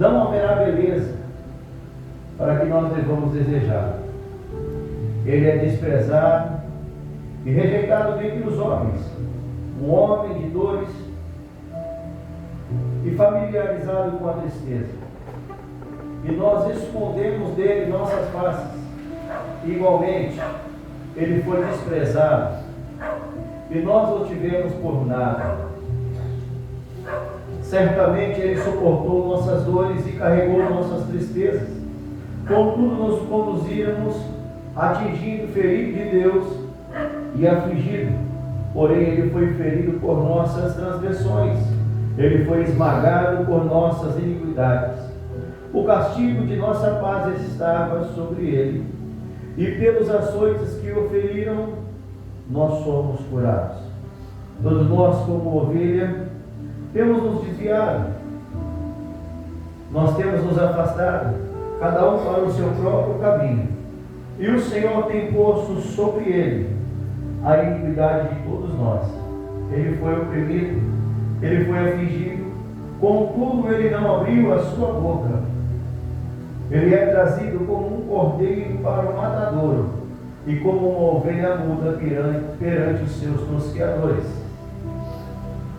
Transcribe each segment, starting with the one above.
não haverá beleza para que nós devamos desejar. Ele é desprezado e rejeitado dentre os homens, um homem de dores e familiarizado com a tristeza. E nós escondemos dele nossas faces. Igualmente, ele foi desprezado e nós o tivemos por nada. Certamente ele suportou nossas dores e carregou nossas tristezas. Contudo, nos conduzíamos atingido, ferido de Deus e afligido. Porém, ele foi ferido por nossas transgressões. Ele foi esmagado por nossas iniquidades. O castigo de nossa paz estava sobre ele, e pelos açoites que o feriram, nós somos curados. Todos nós, como ovelha, temos nos desviado, nós temos nos afastado, cada um para o seu próprio caminho, e o Senhor tem posto sobre ele a iniquidade de todos nós. Ele foi oprimido, ele foi afligido, contudo ele não abriu a sua boca. Ele é trazido como um cordeiro para o matadouro, e como uma ovelha muda perante os seus tosqueadores.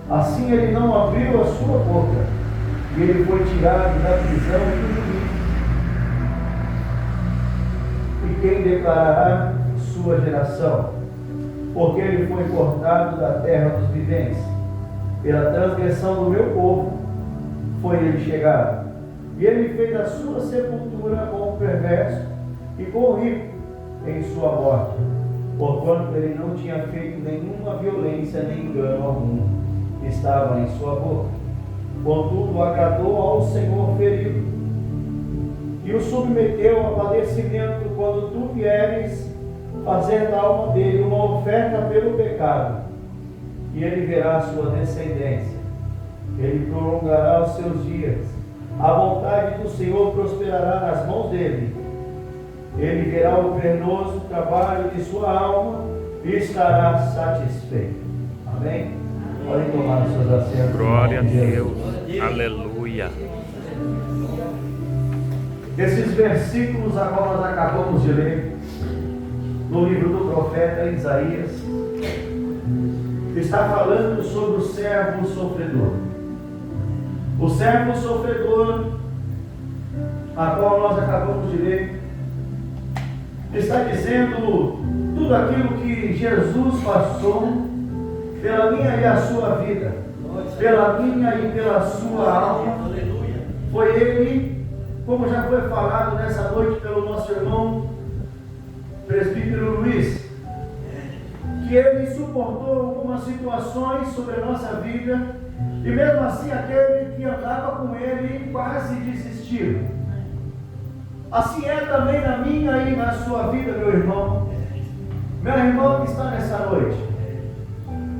Assim ele não abriu a sua boca, e ele foi tirado da prisão do juízo. E quem declarará sua geração? Porque ele foi cortado da terra dos viventes. Pela transgressão do meu povo foi ele chegado. E ele fez a sua sepultura com o perverso e com o rico em sua morte, porquanto ele não tinha feito nenhuma violência nem engano algum estava em sua boca. Contudo, agradou ao Senhor ferido e o submeteu a padecimento quando tu vieres fazer da alma dele uma oferta pelo pecado, e ele verá a sua descendência. Ele prolongará os seus dias. A vontade do Senhor prosperará nas mãos dele. Ele verá o penoso trabalho de sua alma e estará satisfeito. Amém? Podem tomar os seus assentos. Glória a Deus. Aleluia. Esses versículos agora nós acabamos de ler no livro do profeta Isaías. Está falando sobre o servo sofredor. O servo sofredor, a qual nós acabamos de ler, está dizendo tudo aquilo que Jesus passou pela minha e a sua vida, pela minha e pela sua alma. Foi ele, como já foi falado nessa noite pelo nosso irmão presbítero Luiz, que ele suportou algumas situações sobre a nossa vida, e mesmo assim aquele que andava com ele quase desistiu. Assim é também na minha e na sua vida, meu irmão que está nessa noite.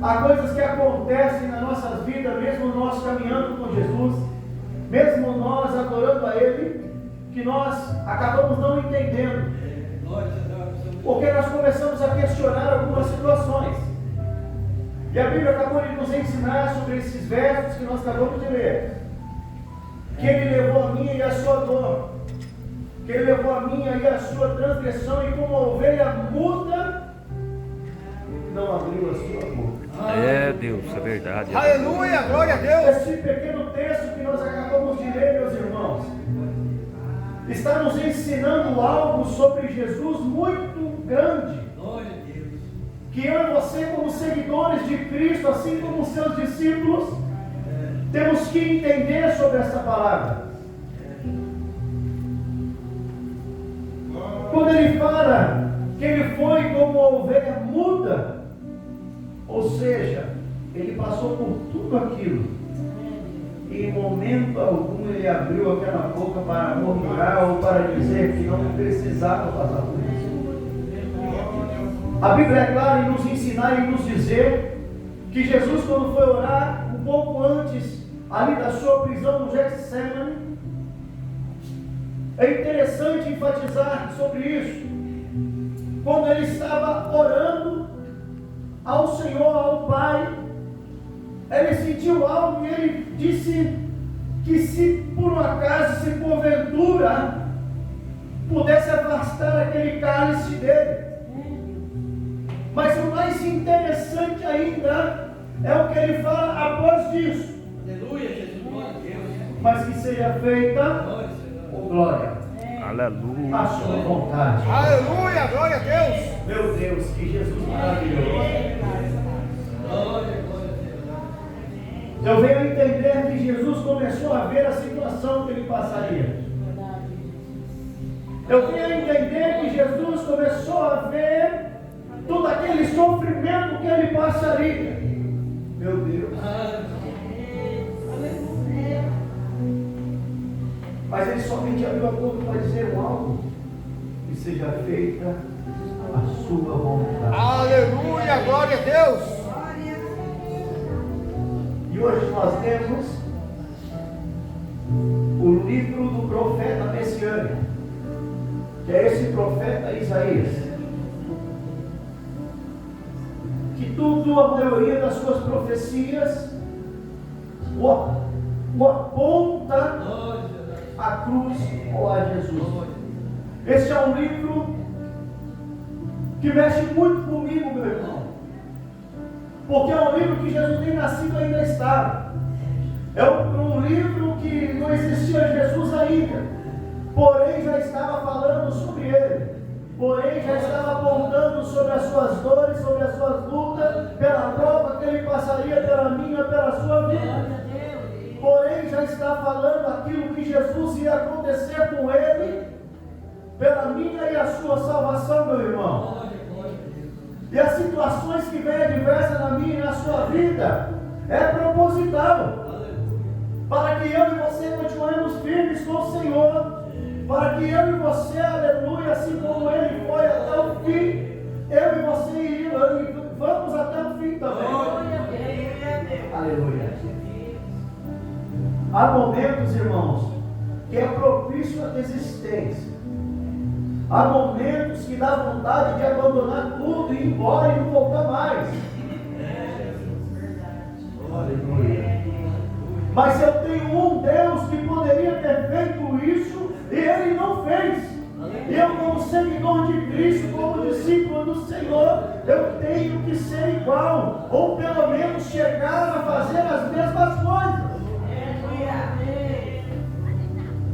Há coisas que acontecem nas nossas vidas, mesmo nós caminhando com Jesus, mesmo nós adorando a Ele, que nós acabamos não entendendo, porque nós começamos a questionar algumas situações. E a Bíblia acabou de nos ensinar sobre esses versos que nós acabamos de ler, que Ele levou a minha e a sua dor, que Ele levou a minha e a sua transgressão, e como a ovelha muda, não abriu a sua boca. É, Deus, é verdade. Aleluia, glória a Deus. Esse pequeno texto que nós acabamos de ler, meus irmãos, está nos ensinando algo sobre Jesus muito grande, que eu e você, como seguidores de Cristo, assim como seus discípulos, temos que entender sobre essa palavra. Quando ele fala que ele foi como a ovelha muda, ou seja, ele passou por tudo aquilo, e em momento algum ele abriu aquela boca para murmurar ou para dizer que não precisava passar por isso. A Bíblia é clara em nos ensinar e nos dizer que Jesus, quando foi orar, um pouco antes ali da sua prisão no Getsemane, é interessante enfatizar sobre isso. Quando ele estava orando ao Senhor, ao Pai, ele sentiu algo e ele disse que se por um acaso, se porventura pudesse afastar aquele cálice dele. Mas o mais interessante ainda é o que ele fala após isso. Aleluia, Jesus, glória a Deus. Mas que seja feita por glória, Aleluia. a sua vontade. Aleluia, glória a Deus. Meu Deus, que Jesus maravilhoso. Glória, glória a Deus. Eu venho a entender que Jesus começou a ver a situação que ele passaria. Eu venho a entender que Jesus começou a ver todo aquele sofrimento que ele passaria. Meu Deus. Mas ele somente abriu a boca para dizer algo: que seja feita a sua vontade. Aleluia, glória a Deus. E hoje nós temos o livro do profeta messiânico, que é esse profeta Isaías, que tudo, a maioria das suas profecias o aponta a cruz ou a Jesus. Esse é um livro que mexe muito comigo, meu irmão, porque é um livro que Jesus nem nascido ainda estava. É um livro que não existia Jesus ainda, porém já estava falando sobre ele, porém já estava apontando sobre as suas dores, sobre as suas lutas, pela prova que ele passaria pela minha, pela sua vida. Porém já está falando aquilo que Jesus ia acontecer com ele, pela minha e a sua salvação, meu irmão. E as situações que vêm adversas na minha e na sua vida é proposital, para que eu e você continuemos firmes com o Senhor, para que eu e você, aleluia, assim como ele foi até o fim, eu e você vamos até o fim também. Aleluia. Há momentos, irmãos, que é propício à desistência. Há momentos que dá vontade de abandonar tudo e ir embora e não voltar mais. Aleluia. Mas eu tenho um Deus que poderia ter feito isso e ele não fez. Eu, como seguidor de Cristo, como discípulo do Senhor, eu tenho que ser igual, ou pelo menos chegar a fazer as mesmas coisas.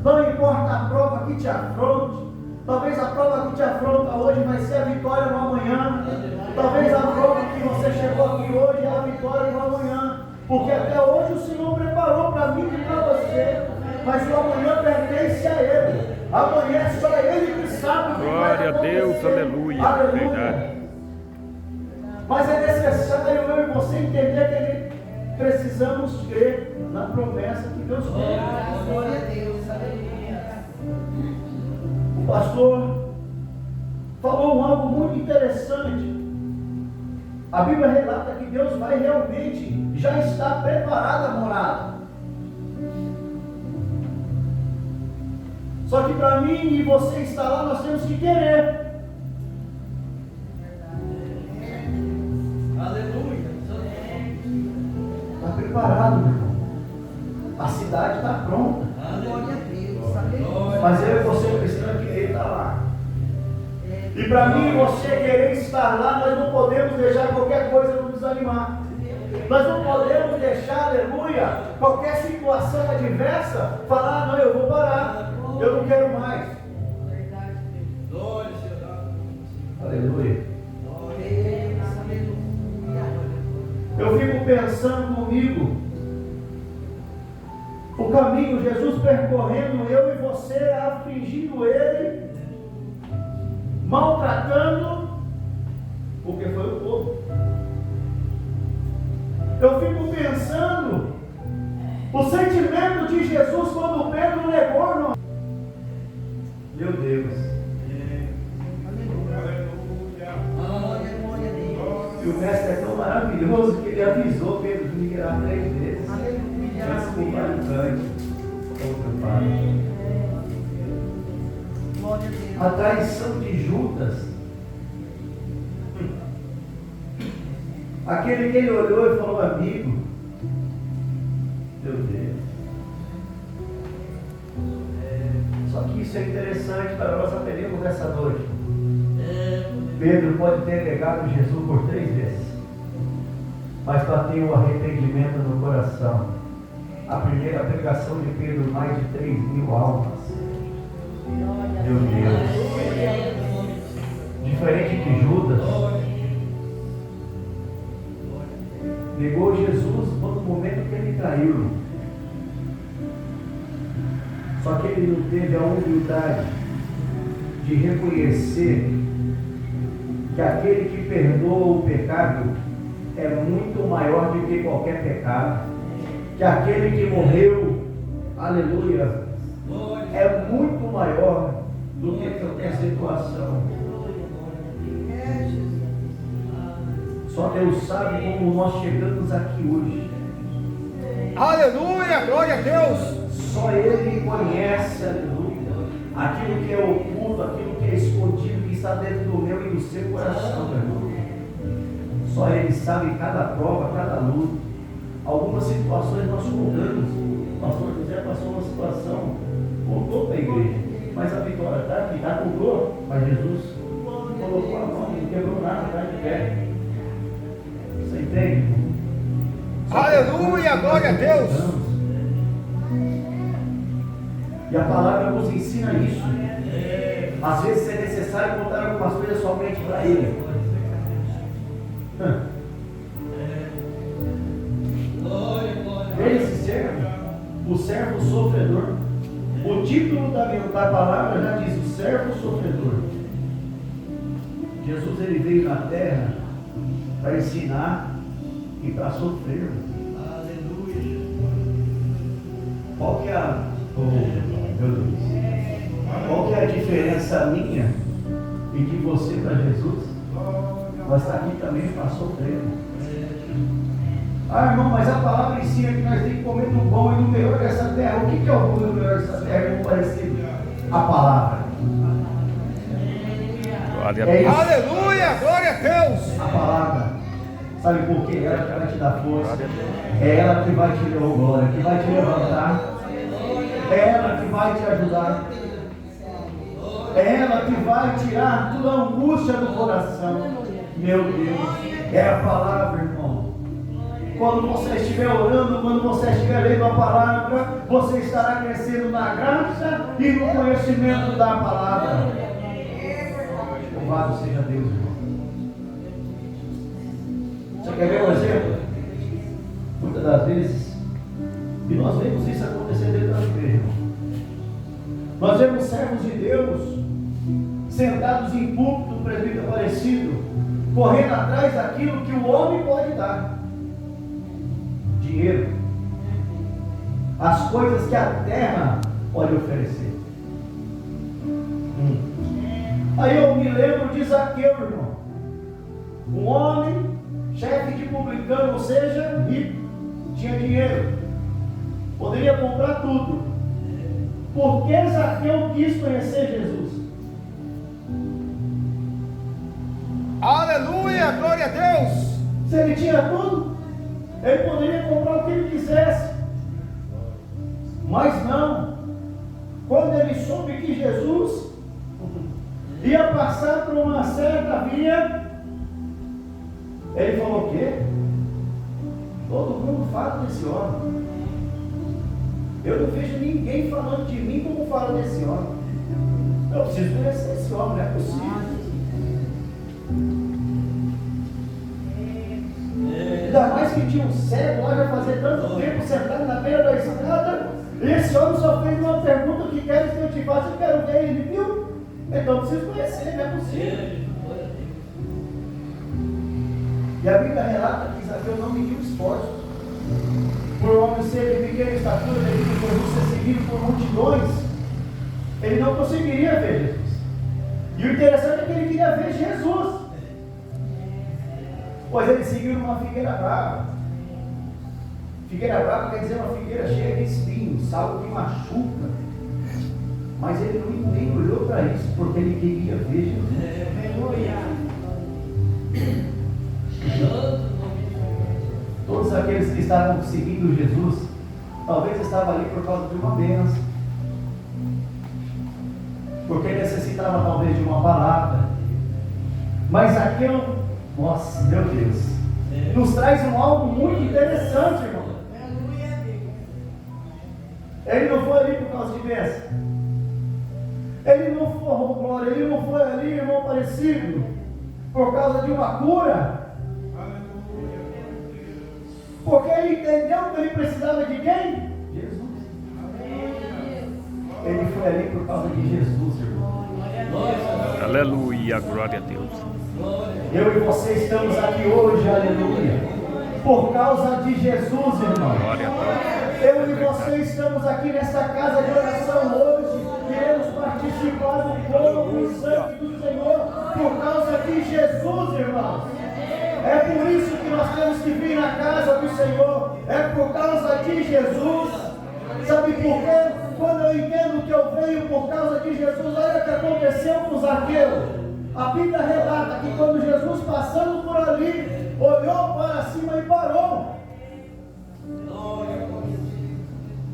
Não importa a prova que te afronte. Talvez a prova que te afronta hoje vai ser a vitória no amanhã. Talvez a prova que você chegou aqui hoje é a vitória no amanhã. Porque até hoje o Senhor preparou para mim e para você. Mas o amanhã pertence a Ele. Amanhã é só Ele que sabe o que vai Glória a acontecer. Deus, aleluia. Aleluia. Verdade. Mas é necessário eu e você entender que precisamos crer na promessa que Deus fez. Glória a Deus, aleluia. O pastor falou algo muito interessante. A Bíblia relata que Deus vai realmente, já está preparada a morada. Só que para mim e você estar lá, nós temos que querer. Aleluia. Está preparado, meu irmão. A cidade está pronta. Glória a Deus, aleluia. Mas eu e você precisamos querer estar lá. E para mim e você querer estar lá, nós não podemos deixar qualquer coisa nos desanimar. Nós não podemos deixar, aleluia, qualquer situação adversa, falar, não, eu vou parar, eu não quero mais. Glória a Deus. Aleluia. Aleluia. Eu fico pensando comigo, o caminho, Jesus percorrendo, eu e você, afligindo Ele, maltratando, porque foi o povo. Eu fico pensando o sentimento de Jesus quando Pedro negou. No... Meu Deus. E o mestre é tão maravilhoso que ele avisou Pedro de migrar 3 vezes. Antes do maritante. Outro pai. A traição de Judas. Aquele que ele olhou e falou, amigo. Meu Deus. que isso é interessante para nós aprendermos nessa noite. Pedro pode ter negado Jesus por 3 vezes, mas bateu o arrependimento no coração. A primeira pregação de Pedro, mais de 3.000 almas. Meu Deus. Diferente de Judas, negou Jesus no momento que ele traiu. Só que ele não teve a humildade de reconhecer que aquele que perdoa o pecado é muito maior do que qualquer pecado. Que aquele que morreu, aleluia, é muito maior do que qualquer situação. Só Deus sabe como nós chegamos aqui hoje. Aleluia, glória a Deus. Só Ele conhece, aleluia, aquilo que é oculto, aquilo que é escondido, que está dentro do meu e do seu coração, aleluia. Só Ele sabe cada prova, cada luta. Algumas situações nós contamos. O pastor José passou uma situação, contou para a igreja, mas a vitória está aqui, está com dor, mas Jesus colocou a mão, não quebrou nada, está de pé. Você entende? Aleluia, glória a Deus. E a palavra nos ensina isso. Às vezes é necessário contar algumas coisas somente para Ele. Veja esse servo, o servo sofredor. O título da palavra já diz: o servo sofredor. Jesus ele veio na terra para ensinar e para sofrer. Aleluia. Qual que é a qual que é a diferença minha e de você para Jesus? Nós estamos aqui também para sofrer. Ah, irmão, mas a palavra ensina que nós temos que comer do bom e do melhor dessa terra. O que é o bom e do melhor dessa terra? Irmão, parecido? A palavra. Glória a É Deus. isso. Aleluia, glória a Deus. A palavra. Sabe por quê? Ela que vai te dar força. É ela que vai te dar glória, que vai te levantar. É ela que vai te ajudar. É ela que vai tirar toda a angústia do coração. Meu Deus. É a palavra, irmão. Quando você estiver orando, quando você estiver lendo a palavra, você estará crescendo na graça e no conhecimento da palavra. Louvado seja Deus, irmão. Você quer ver um exemplo? Muitas das vezes, e nós vemos isso acontecer dentro da igreja, irmão. Nós vemos servos de Deus sentados em púlpito, presbítero aparecido, correndo atrás daquilo que o homem pode dar. Dinheiro, as coisas que a terra pode oferecer. Aí eu me lembro de Zaqueu, irmão. Um homem, chefe de publicano, ou seja, rico, tinha dinheiro, poderia comprar tudo. Por que Zaqueu quis conhecer Jesus? Aleluia, glória a Deus. Se ele tinha tudo, ele poderia comprar o que ele quisesse. Mas não. Quando ele soube que Jesus ia passar por uma certa via, ele falou: o quê? Todo mundo fala desse homem. Eu não vejo ninguém falando de mim como fala desse homem. Eu preciso conhecer esse homem, não é possível. Ainda mais que tinha um cego lá, já fazia tanto tempo sentado na beira da estrada. Esse homem só fez uma pergunta: que queres que eu te faça? Eu quero ver ele, viu? Então eu preciso conhecer, não é possível. E a Bíblia relata que Zaqueu não mediu esforços. Por um homem ser de pequena estatura, ele Jesus ser seguido por multidões, ele não conseguiria ver Jesus. E o interessante é que ele queria ver Jesus. Pois ele seguiu numa figueira brava. Figueira brava quer dizer uma figueira cheia de espinhos, algo que machuca. Mas ele nem olhou para isso, porque ele queria ver Jesus. Todos aqueles que estavam seguindo Jesus, talvez estavam ali por causa de uma bênção. necessitava talvez de uma palavra. Mas Zaqueu, nossa, meu Deus, nos traz algo muito interessante, irmão. Ele não foi ali por causa de bênção. Ele não foi, oh, glória, ele não foi ali, irmão Aparecido, por causa de uma cura. Porque ele entendeu que ele precisava de quem? Jesus. Ele foi ali por causa de Jesus, irmão. Aleluia, glória a Deus. Eu e você estamos aqui hoje, aleluia, por causa de Jesus, irmão. Glória a Deus. Eu e você estamos aqui nessa casa de oração hoje. Queremos participar do corpo e sangue do Senhor por causa de Jesus, irmãos. É por isso que nós temos que vir na casa do Senhor. É por causa de Jesus. Sabe por quê? Quando eu entendo que eu venho por causa de Jesus, olha o que aconteceu com Zaqueu. A Bíblia relata que quando Jesus passando por ali, olhou para cima e parou.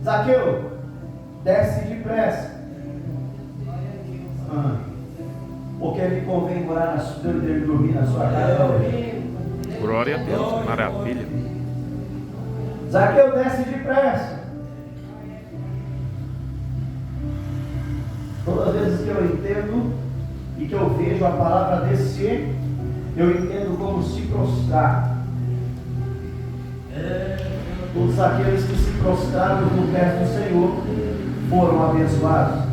Zaqueu, desce depressa. Porque me convém morar na sua, dormir na sua casa hoje. Glória a Deus, maravilha. Zaqueu, desce depressa. Todas as vezes que eu entendo e que eu vejo a palavra descer, eu entendo como se prostrar. Todos aqueles que se prostraram no pé do Senhor foram abençoados.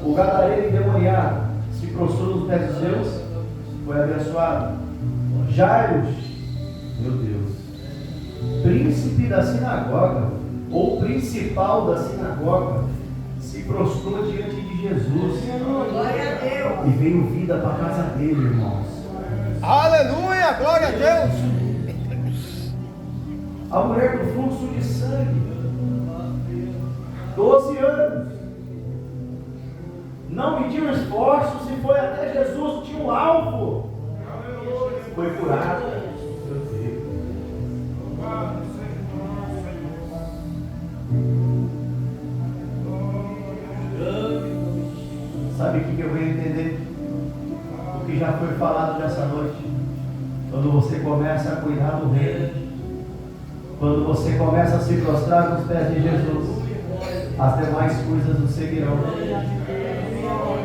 O gadareno endemoniado se prostrou nos pés de Deus, foi abençoado. Jairo, meu Deus, príncipe da sinagoga, ou principal da sinagoga, se prostrou diante de Jesus. E veio vida para a casa dele, irmãos. Aleluia, glória a Deus. A mulher do fluxo de sangue, 12 anos, não mediu esforços e foi até Jesus, tinha um alvo, foi curado. Sabe o que eu venho entender? O que já foi falado nessa noite. Quando você começa a cuidar do reino, quando você começa a se prostrar nos pés de Jesus, as demais coisas o seguirão.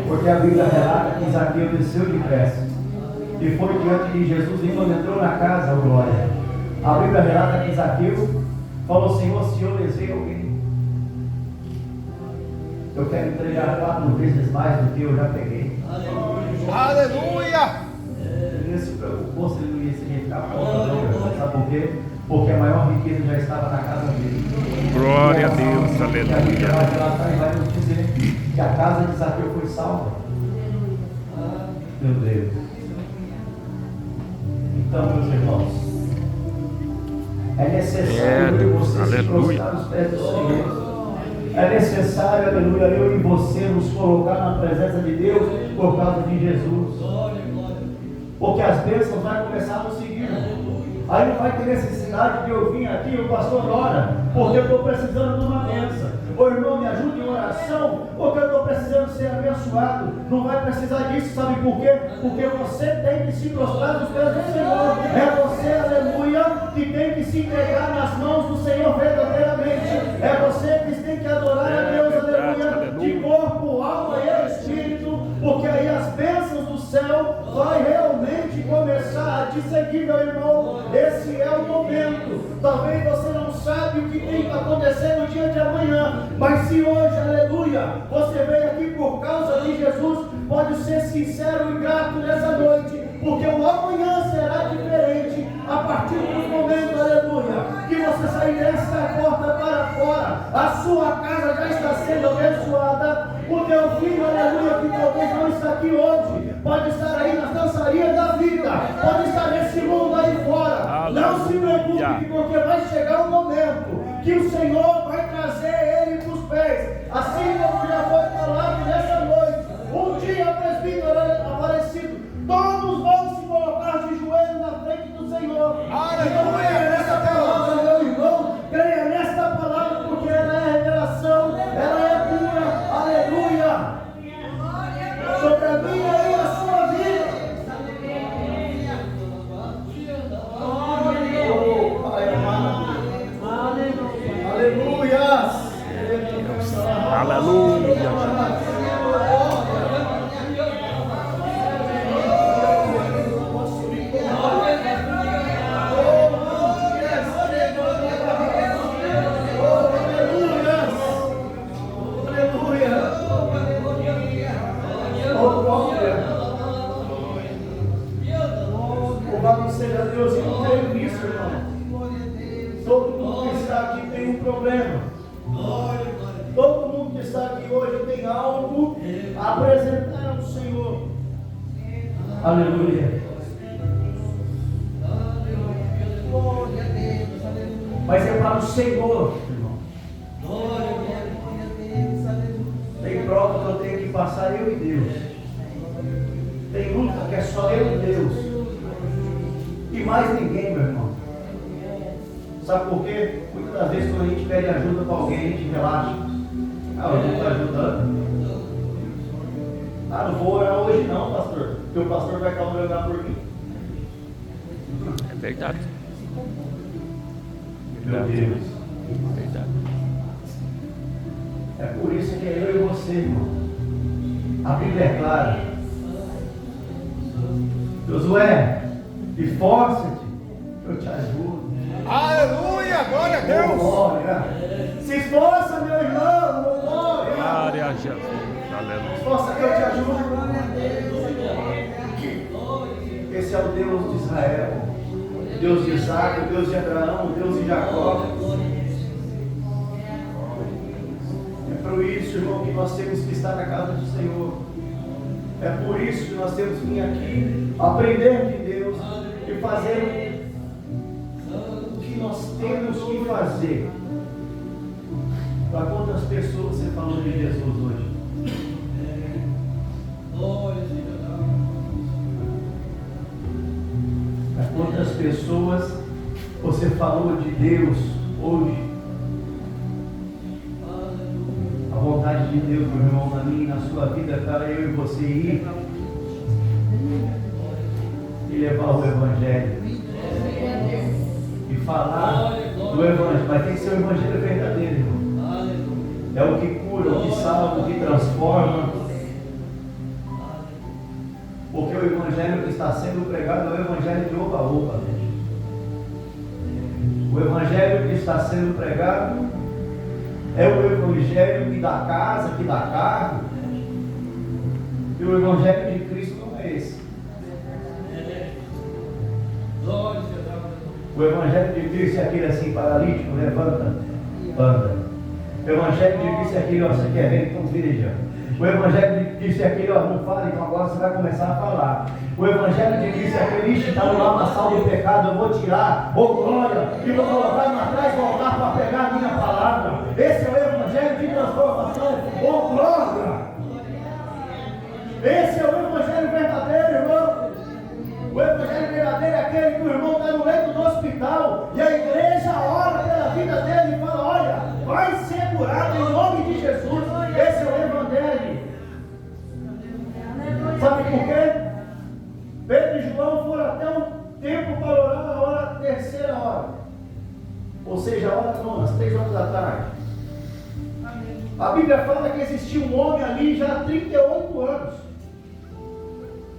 Porque a Bíblia relata que Zaqueu desceu depressa e foi diante de Jesus, e quando entrou na casa, oh glória, a Bíblia relata que Zaqueu falou: Senhor, se eu lesei alguém, eu quero entregar 4 vezes mais do que eu já peguei. Aleluia. Ele não se preocupou se ele não ia significar conta, não. Sabe por quê? Porque a maior riqueza já estava na casa dele. Glória a Deus, aleluia. Vai nos dizer que a casa de Zaqueu foi salva. Meu Deus. Então, meus irmãos, é necessário você se prostrar nos pés do Senhor. É necessário, aleluia, eu e você nos colocar na presença de Deus por causa de Jesus. Porque as bênçãos vão começar a nos seguir. Aí não vai ter necessidade de eu vir aqui, o pastor ora, porque eu estou precisando de uma bênção. Ô irmão, me ajude em oração, porque eu estou precisando ser abençoado. Não vai precisar disso, sabe por quê? Porque você tem que se prostrar nos pés do Senhor. É você, aleluia, que tem que se entregar nas mãos do Senhor verdadeiramente. É você que tem que adorar a Deus, aleluia, de corpo, alma e espírito, porque aí as bênçãos do céu vai realmente começar a te seguir, meu irmão. Esse é o momento. Talvez você não sabe o que tem que acontecer no dia de amanhã, mas se hoje, aleluia, você veio aqui por causa de Jesus, pode ser sincero e grato nessa noite, porque o amanhã será diferente a partir do momento, aleluia, que você sair dessa porta para fora. A sua casa já está sendo abençoada. O teu filho, aleluia, que talvez não está aqui hoje, pode estar aí nas dançarias da vida, pode estar nesse mundo aí fora. Aleluia. Não se preocupe, porque vai chegar um momento que o Senhor vai trazer ele para os pés, assim como já foi falado nessa noite. Um dia, presbítero Aparecido, todos vão se colocar de joelho na frente do Senhor. Então, creia nessa palavra, meu irmão, creia nesta palavra, porque ela é revelação, ela é cura, Aleluia. Louvado seja Deus, e não creio nisso, irmão. Todo mundo que está aqui tem um problema. Todo mundo que está aqui hoje tem algo a apresentar ao Senhor. Aleluia. Glória a Deus, aleluia. Mas é para o Senhor, irmão. Glória a Deus, aleluia. Tem prova que eu tenho que passar, eu e Deus. Tem luta que é só eu e Deus. E mais ninguém, meu irmão. Sabe por quê? Muitas das vezes quando a gente pede ajuda para alguém, a gente relaxa. Ah, eu não estou ajudando. Ah, não vou orar hoje não, pastor. Porque o pastor vai acabar orando por mim. É verdade. Meu Deus. Verdade. É por isso que é eu e você, irmão. A Bíblia é clara. Josué, esforça-te, eu te ajudo. Aleluia, glória a Deus. Glória. Se esforça, meu irmão, glória. Glória a Jesus. Aleluia. Esforça que eu te ajudo. Esse é o Deus de Israel, o Deus de Isaac, o Deus de Abraão, o Deus de Jacó. É por isso, irmão, que nós temos que estar na casa do Senhor. É por isso que nós temos que vir aqui aprender de Deus e fazer o que nós temos que fazer. Para quantas pessoas você falou de Jesus hoje? Para quantas pessoas você falou de Deus hoje? A vontade de Deus, meu irmão, na minha e na sua vida, para eu e você ir e levar o Evangelho e falar do Evangelho, mas tem que ser o Evangelho verdadeiro, irmão. É o que cura, o que salva, o que transforma. Porque o Evangelho que está sendo pregado é o Evangelho de oba-oba. O Evangelho que está sendo pregado é o Evangelho que dá casa, que dá carro. E o Evangelho de Cristo não é esse. O Evangelho de Cristo é aquele assim, paralítico, levanta, anda. O Evangelho de Cristo é aquele, ó, você quer ver, então vira. O Evangelho de Cristo é aquele, ó, não fala, então agora você vai começar a falar. O Evangelho de Cristo é aquele, está no lamaçal do pecado, eu vou tirar, glória, e vou colocar atrás, voltar para pegar a minha palavra. Esse é o Evangelho de transformação, glória. Esse é o Evangelho verdadeiro, irmão. O Evangelho verdadeiro é aquele que o irmão está no leito do hospital e a igreja ora pela vida dele e fala, olha, vai ser curado em nome de Jesus. Esse é o Evangelho. Sabe por quê? Pedro e João foram até um tempo para orar a hora, a terceira hora. Ou seja, a hora não, às 3 horas da tarde. A Bíblia fala que existia um homem ali já há 38 anos.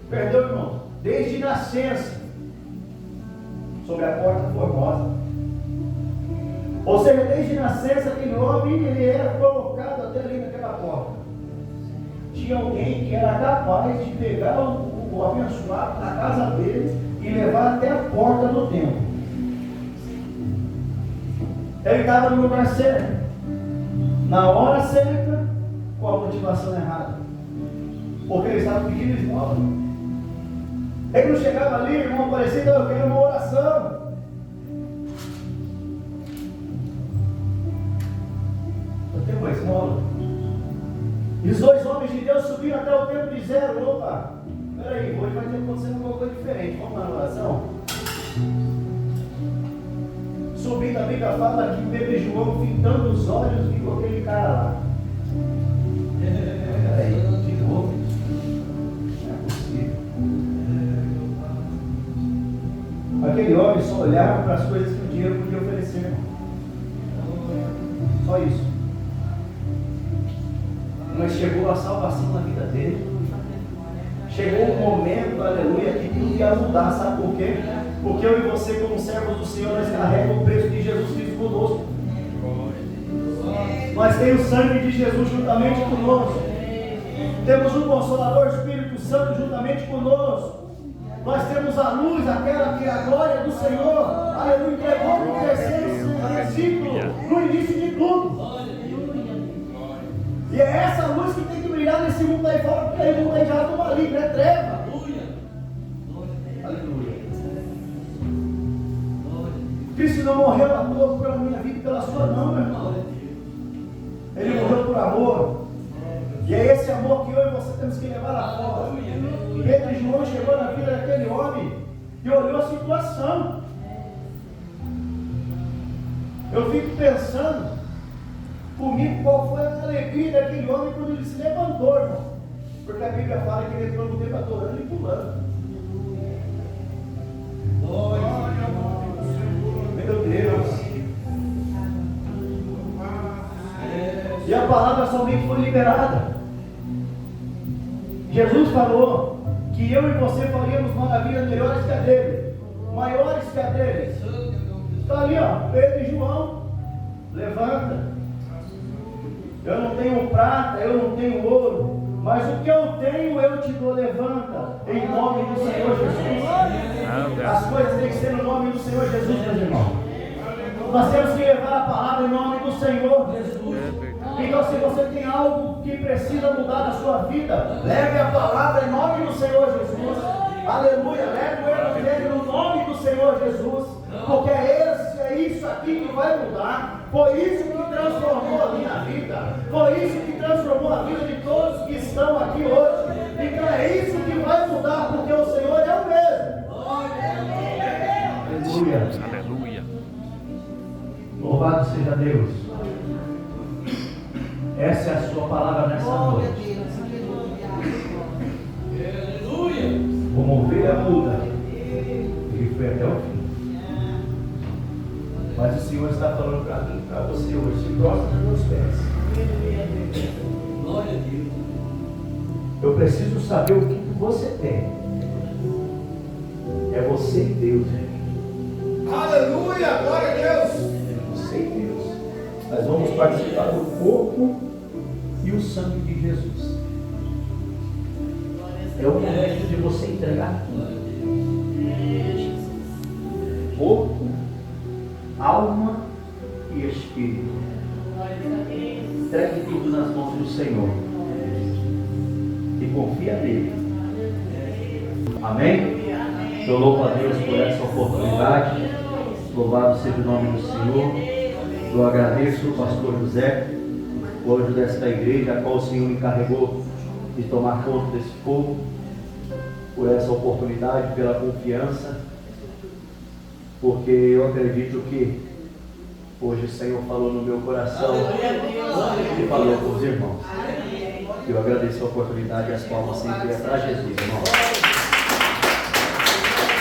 Perdão, irmão? Desde nascença. Sobre a porta formosa. Ou seja, desde nascença aquele homem, ele era colocado até ali naquela porta. Tinha alguém que era capaz de pegar o abençoado na casa dele e levar até a porta do templo. Ele estava no lugar certo, na hora certa, com a motivação errada, porque ele estava pedindo esmola. Ele não chegava ali, irmão, parecendo, eu quero uma oração. Eu tenho uma esmola. E os 2 homens de Deus subiram até o templo e disseram, opa, peraí, hoje vai ter acontecendo alguma coisa diferente, vamos na oração? Subindo, a Bíblia fala que Pedro e João, fitando os olhos, viu aquele cara lá. Peraí, de novo? Não é possível. Aquele homem só olhava para as coisas que o dinheiro podia oferecer, irmão. Só isso. chegou a salvação na vida dele. Chegou o momento, aleluia, que tudo ia mudar, sabe por quê? Porque eu e você, como servos do Senhor, nós carregamos o preço de Jesus Cristo conosco. Nós temos o sangue de Jesus juntamente conosco. Temos o Consolador, o Espírito Santo juntamente conosco. Nós temos a luz, aquela que é a glória do Senhor, aleluia, entregou no terceiro versículo, no início de tudo. E é essa luz que tem que brilhar nesse mundo aí fora, porque aí o mundo aí já está maligno, é treva. Aleluia. Cristo não morreu à toa pela minha vida e pela sua, não, meu irmão. Ele morreu por amor. E é esse amor que eu e você temos que levar lá fora. Pedro e João chegou na vida daquele homem e olhou a situação. Eu fico pensando comigo qual foi a alegria daquele homem quando ele se levantou, irmão. Porque a Bíblia fala que ele entrou no tempo adorando e pulando. Meu Deus. E a palavra somente foi liberada. Jesus falou que eu e você faríamos maravilhas melhores que a dele, maiores que a dele. Está ali, ó, Pedro e João. Levanta. Eu não tenho prata, eu não tenho ouro, mas o que eu tenho eu te dou. Levanta, em nome do Senhor Jesus. As coisas têm que ser no nome do Senhor Jesus, meus irmãos. Nós temos que levar a palavra em nome do Senhor Jesus. Então, se você tem algo que precisa mudar na sua vida, leve a palavra em nome do Senhor Jesus. Aleluia, leve o Evangelho no nome do Senhor Jesus, porque é isso aqui que vai mudar. Foi isso que transformou a minha vida, foi isso que transformou a vida de todos que estão aqui hoje. Então é isso que vai mudar, porque o Senhor é o mesmo. Aleluia. Aleluia. Louvado seja Deus. Essa é a sua palavra nessa noite. Como ovelha muda, ele foi até o fim. Mas o Senhor está falando para mim, para você hoje, se prostra nos meus pés. Eu preciso saber o que você tem. É você e Deus, gente. Aleluia, glória a Deus. É você e Deus. Nós vamos participar do corpo e o sangue de Jesus. É o momento de você entregar tudo. Corpo, alma e espírito. Entregue tudo nas mãos do Senhor. E confia nele. Amém? Eu louvo a Deus por essa oportunidade. Louvado seja o nome do Senhor. Eu agradeço o pastor José, o anjo desta igreja, a qual o Senhor me encarregou de tomar conta desse povo, por essa oportunidade, pela confiança, porque eu acredito que hoje o Senhor falou no meu coração e falou com os irmãos. Eu agradeço a oportunidade e as palmas sempre é para Jesus, irmão.